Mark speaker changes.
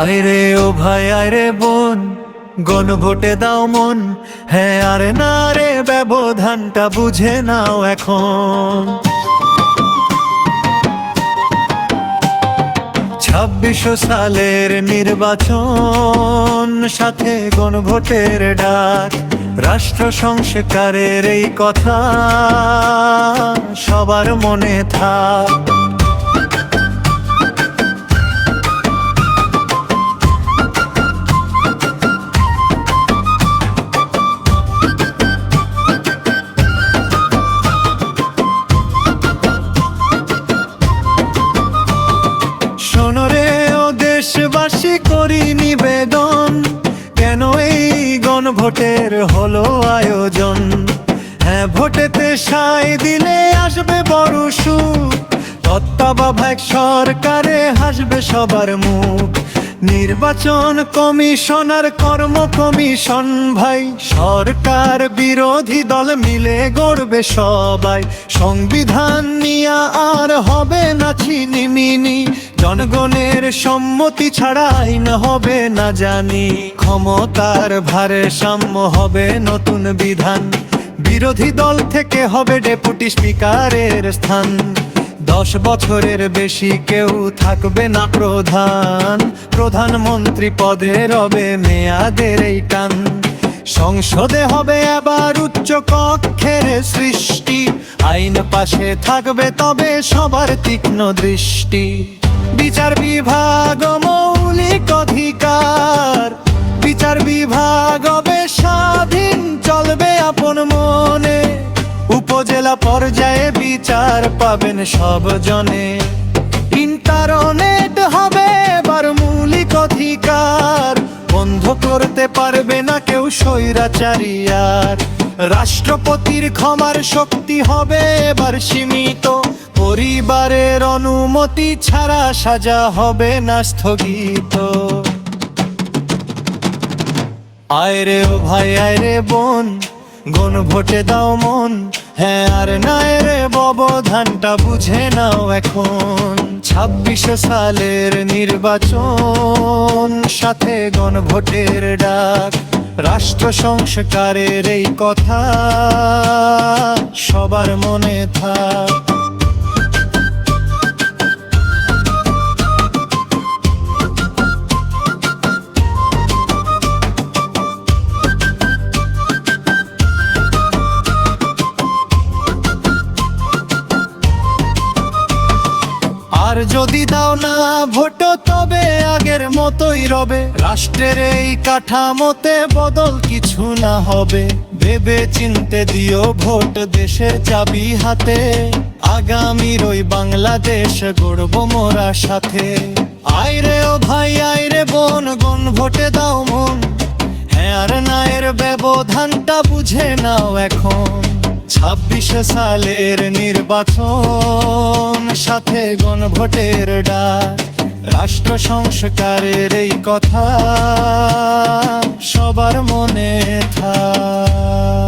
Speaker 1: আয়রে ও ভাই আয়রে বোন, গণভোটে দাও মন। হ্যাঁ আরে না রে, ব্যবধানটা বুঝে নাও এখন। 2600 সালের নির্বাচন, সাথে গণভোটের ডাক। রাষ্ট্র সংস্কারের এই কথা সবার মনে থাক। শোনরে ও দেশবাসী, করি নিবেদন, কেন এই গণভোটের হলো আয়োজন। হ্যাঁ ভোটেতে সায় দিলে আসবে বড় সুখ, তত্ত্বাবধায়ক সরকারে হাসবে সবার মুখ। নির্বাচন কমিশন আর কর্ম কমিশন ভাই, সরকার বিরোধী দল মিলে গড়বে সবাই। সংবিধান নিয়া আর হবে না ছিনিমিনি, জনগণের সম্মতি ছাড়া আইন হবে না জানি। ক্ষমতার ভারসাম্য হবে নতুন বিধান, বিরোধী দল থেকে হবে ডেপুটি স্পিকারের স্থান। 10 বছরের বেশি কেউ থাকবে না প্রধান, প্রধানমন্ত্রী পদে রবে মেয়াদের এই টান। সংসদে হবে আবার উচ্চ কক্ষের সৃষ্টি, আইন পাশে থাকবে তবে সবার তীক্ষ্ণ দৃষ্টি। বিচার বিভাগ মৌলিক অধিকার, বিচার বিভাগ হবে স্বাধীন, চলবে আপন মনে। উপজেলা পর্যায়ে বিচার পাবেন সব জনে। ইন্টারনেট হবে এবার মৌলিক অধিকার, বন্ধ করতে পারবে না কেউ স্বৈরাচারী আর। রাষ্ট্রপতির ক্ষমার শক্তি হবে এবার সীমিত, পরিবারের অনুমতি ছাড়া সাজা হবে না স্থগিত। আয়রে ও ভাই আয়রে বোন, গণভোটে দাও মন। হ্যাঁ আর না রে, ব্যবধানটা বুঝে নাও এখন। 2600 সালের নির্বাচন, সাথে গণভোটের ডাক। রাষ্ট্র সংস্কারের এই কথা সবার মনে থাক। আর যদি দাও না ভোট, তবে আগের মতোই রবে। রাষ্ট্রের এই কাঠামোতে বদল কিছু না হবে। ভেবে চিনতে দিও ভোট, দেশের চাবি হাতে। আগামীর ওই বাংলাদেশ গড়ব মোরা সাথে। আইরে ও ভাই আইরে বোন, গণভোটে দাও মন। হ্যাঁ আর না এর ব্যবধানটা বুঝে নাও এখন। 26 সালের নির্বাচন, সাথে গণভোটের ডাক। রাষ্ট্র সংস্কারের এই কথা সবার মনে থাক।